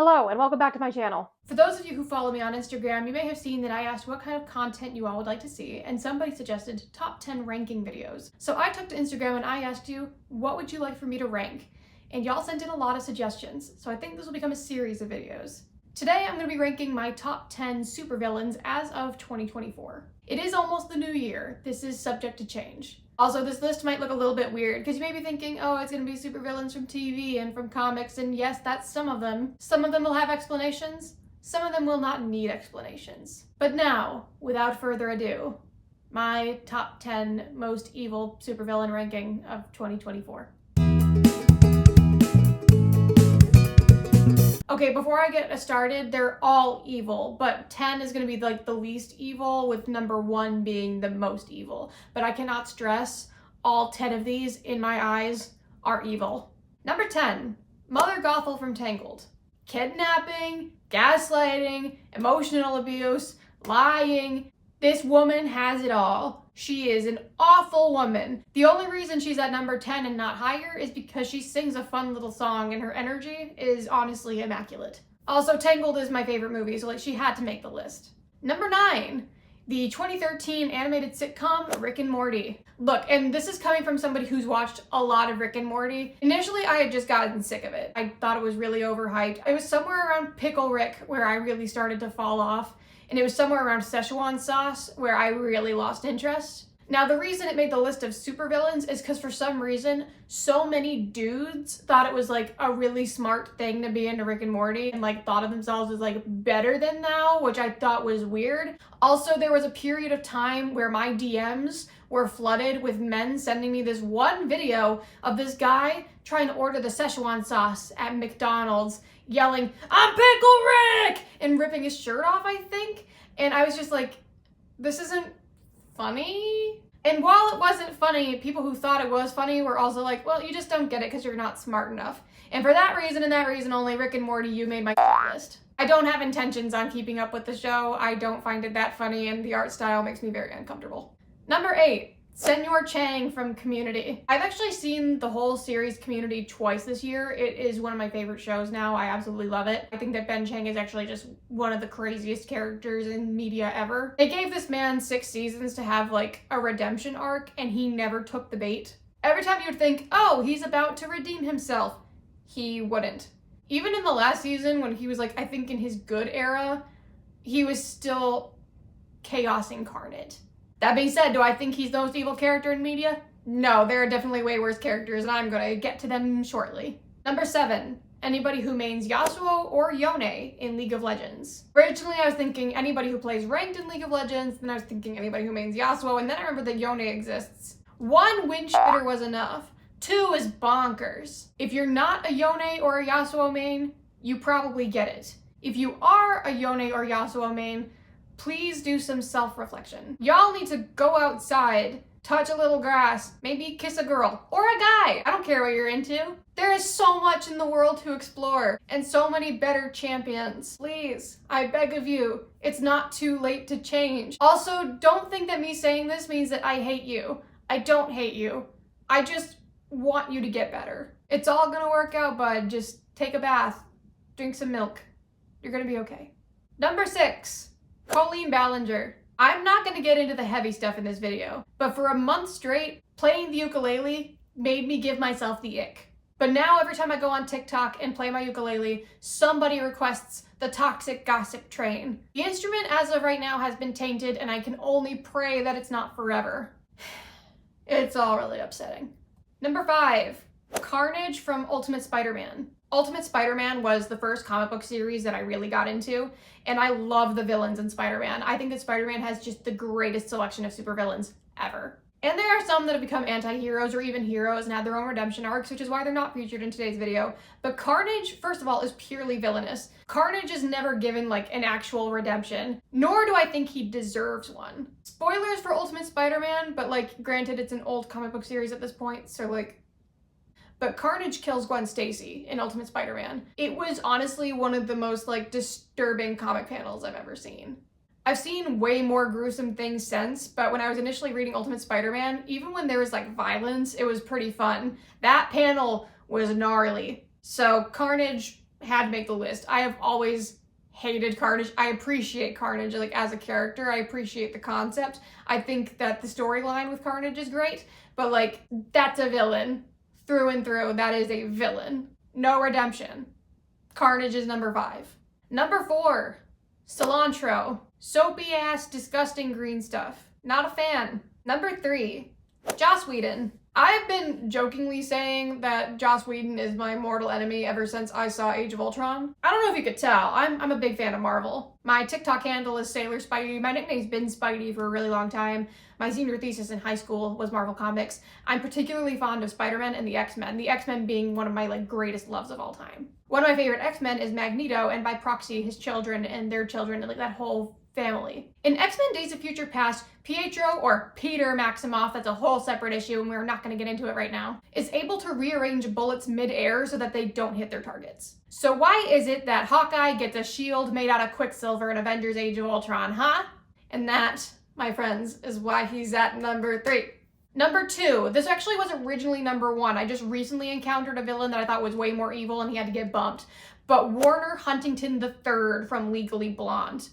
Hello, and welcome back to my channel. For those of you who follow me on Instagram, you may have seen that I asked what kind of content you all would like to see, and somebody suggested top 10 ranking videos. So I took to Instagram and I asked you, what would you like for me to rank? And y'all sent in a lot of suggestions, so I think this will become a series of videos. Today I'm going to be ranking my top 10 supervillains as of 2024. It is almost the new year. This is subject to change. Also, this list might look a little bit weird because you may be thinking, oh, it's going to be supervillains from TV and from comics, and yes, that's some of them. Some of them will have explanations. Some of them will not need explanations. But now, without further ado, my top 10 most evil supervillain ranking of 2024. Okay, before I get started, they're all evil, but 10 is going to be like the least evil, with number 1 being the most evil. But I cannot stress, all 10 of these, in my eyes, are evil. Number 10, Mother Gothel from Tangled. Kidnapping, gaslighting, emotional abuse, lying. This woman has it all. She is an awful woman. The only reason she's at number 10 and not higher is because she sings a fun little song and her energy is honestly immaculate. Also, Tangled is my favorite movie, so she had to make the list. Number 9, the 2013 animated sitcom Rick and Morty. Look, and this is coming from somebody who's watched a lot of Rick and Morty. Initially, I had just gotten sick of it. I thought it was really overhyped. It was somewhere around Pickle Rick where I really started to fall off. And it was somewhere around Szechuan sauce where I really lost interest. Now, the reason it made the list of supervillains is because for some reason, so many dudes thought it was like a really smart thing to be into Rick and Morty and like thought of themselves as like better than thou, which I thought was weird. Also, there was a period of time where my DMs were flooded with men sending me this one video of this guy trying to order the Szechuan sauce at McDonald's, yelling, "I'm Pickle Rick!" and ripping his shirt off, I think. And I was just like, this isn't funny. And while it wasn't funny, people who thought it was funny were also like, well, you just don't get it because you're not smart enough. And for that reason and that reason only, Rick and Morty, you made my list. I don't have intentions on keeping up with the show. I don't find it that funny, and the art style makes me very uncomfortable. Number 8. Señor Chang from Community. I've actually seen the whole series Community twice this year. It is one of my favorite shows now. I absolutely love it. I think that Ben Chang is actually just one of the craziest characters in media ever. They gave this man 6 seasons to have like a redemption arc, and he never took the bait. Every time you would think, oh, he's about to redeem himself, he wouldn't. Even in the last season when he was like, I think in his good era, he was still chaos incarnate. That being said, do I think he's the most evil character in media? No, there are definitely way worse characters, and I'm gonna get to them shortly. Number 7, anybody who mains Yasuo or Yone in League of Legends. Originally, I was thinking anybody who plays ranked in League of Legends, then I was thinking anybody who mains Yasuo, and then I remembered that Yone exists. 1 winch hitter was enough. 2 is bonkers. If you're not a Yone or a Yasuo main, you probably get it. If you are a Yone or Yasuo main, please do some self-reflection. Y'all need to go outside, touch a little grass, maybe kiss a girl or a guy. I don't care what you're into. There is so much in the world to explore and so many better champions. Please, I beg of you, it's not too late to change. Also, don't think that me saying this means that I hate you. I don't hate you. I just want you to get better. It's all gonna work out, bud. Just take a bath, drink some milk. You're gonna be okay. Number 6. Colleen Ballinger. I'm not going to get into the heavy stuff in this video, but for a month straight, playing the ukulele made me give myself the ick. But now every time I go on TikTok and play my ukulele, somebody requests the toxic gossip train. The instrument as of right now has been tainted, and I can only pray that it's not forever. It's all really upsetting. Number 5, Carnage from Ultimate Spider-Man. Ultimate Spider-Man was the first comic book series that I really got into, and I love the villains in Spider-Man. I think that Spider-Man has just the greatest selection of supervillains ever. And there are some that have become anti-heroes or even heroes and had their own redemption arcs, which is why they're not featured in today's video. But Carnage, first of all, is purely villainous. Carnage is never given like an actual redemption, nor do I think he deserves one. Spoilers for Ultimate Spider-Man, but like granted it's an old comic book series at this point, so like, but Carnage kills Gwen Stacy in Ultimate Spider-Man. It was honestly one of the most like disturbing comic panels I've ever seen. I've seen way more gruesome things since, but when I was initially reading Ultimate Spider-Man, even when there was like violence, it was pretty fun. That panel was gnarly. So Carnage had to make the list. I have always hated Carnage. I appreciate Carnage, like, as a character. I appreciate the concept. I think that the storyline with Carnage is great, but, like, that's a villain. Through and through, that is a villain. No redemption. Carnage is number 5. Number 4, cilantro. Soapy ass, disgusting green stuff. Not a fan. Number 3, Joss Whedon. I've been jokingly saying that Joss Whedon is my mortal enemy ever since I saw Age of Ultron. I don't know if you could tell, I'm a big fan of Marvel. My TikTok handle is Sailor Spidey. My nickname's been Spidey for a really long time. My senior thesis in high school was Marvel Comics. I'm particularly fond of Spider-Man and the X-Men. The X-Men being one of my greatest loves of all time. One of my favorite X-Men is Magneto, and by proxy his children and their children, and that whole family. In X-Men Days of Future Past, Pietro, or Peter Maximoff, that's a whole separate issue and we're not going to get into it right now, is able to rearrange bullets mid-air so that they don't hit their targets. So why is it that Hawkeye gets a shield made out of Quicksilver in Avengers Age of Ultron, huh? And that, my friends, is why he's at number 3. Number 2, this actually was originally number 1. I just recently encountered a villain that I thought was way more evil and he had to get bumped. But Warner Huntington III from Legally Blonde.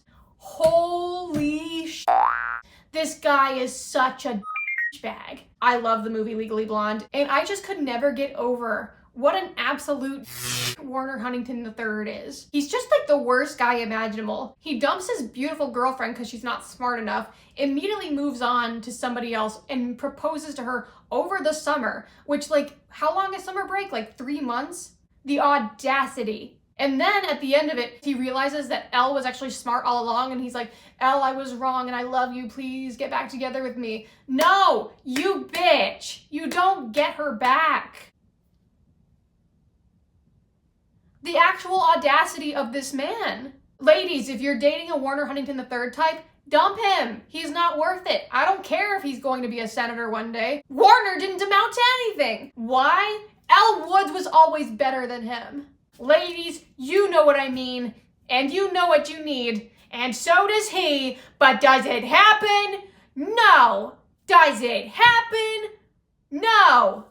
Holy sh**. This guy is such a bag. I love the movie Legally Blonde, and I just could never get over what an absolute Warner Huntington III is. He's just like the worst guy imaginable. He dumps his beautiful girlfriend because she's not smart enough, immediately moves on to somebody else, and proposes to her over the summer, which, like, how long is summer break? Like 3 months? The audacity. And then at the end of it, he realizes that Elle was actually smart all along, and he's like, Elle, I was wrong and I love you, please get back together with me. No, you bitch. You don't get her back. The actual audacity of this man. Ladies, if you're dating a Warner Huntington III type, dump him. He's not worth it. I don't care if he's going to be a senator one day. Warner didn't amount to anything. Why? Elle Woods was always better than him. Ladies, you know what I mean, and you know what you need, and so does he, but does it happen? No. Does it happen? No.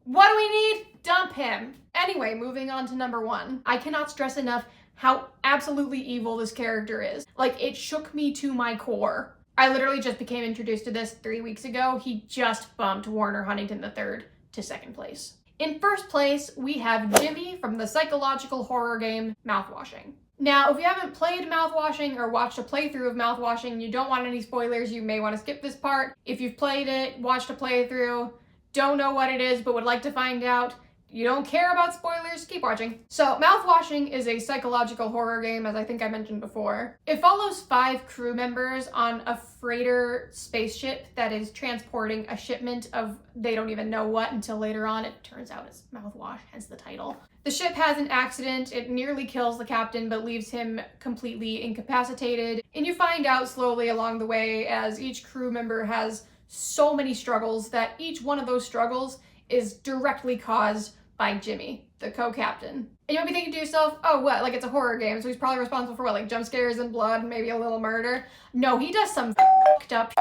What do we need? Dump him. Anyway, moving on to number 1. I cannot stress enough how absolutely evil this character is. Like, it shook me to my core. I literally just became introduced to this 3 weeks ago. He just bumped Warner Huntington III to 2nd place. In 1st place, we have Jimmy from the psychological horror game Mouthwashing. Now, if you haven't played Mouthwashing or watched a playthrough of Mouthwashing, you don't want any spoilers, you may want to skip this part. If you've played it, watched a playthrough, don't know what it is but would like to find out, you don't care about spoilers, keep watching. So, Mouthwashing is a psychological horror game, as I think I mentioned before. It follows 5 crew members on a freighter spaceship that is transporting a shipment of they don't even know what until later on it turns out it's mouthwash, hence the title. The ship has an accident, it nearly kills the captain but leaves him completely incapacitated, and you find out slowly along the way as each crew member has so many struggles that each one of those struggles is directly caused by Jimmy, the co-captain. And you might be thinking to yourself, oh, what, like it's a horror game, so he's probably responsible for what, like jump scares and blood and maybe a little murder? No, he does some fucked up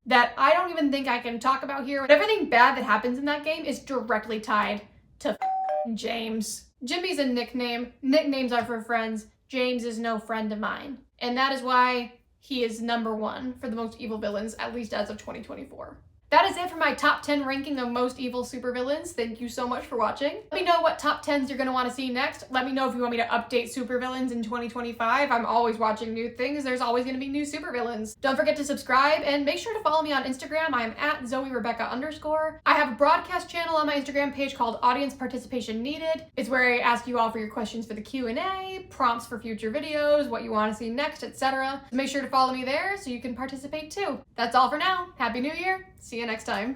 that I don't even think I can talk about here. But everything bad that happens in that game is directly tied to James. Jimmy's a nickname. Nicknames are for friends. James is no friend of mine. And that is why he is number 1 for the most evil villains, at least as of 2024. That is it for my top 10 ranking of most evil supervillains. Thank you so much for watching. Let me know what top 10s you're going to want to see next. Let me know if you want me to update supervillains in 2025. I'm always watching new things. There's always going to be new supervillains. Don't forget to subscribe and make sure to follow me on Instagram. I am at ZoeRebecca_. I have a broadcast channel on my Instagram page called Audience Participation Needed. It's where I ask you all for your questions for the Q&A, prompts for future videos, what you want to see next, etc. Make sure to follow me there so you can participate too. That's all for now. Happy New Year. See you next time.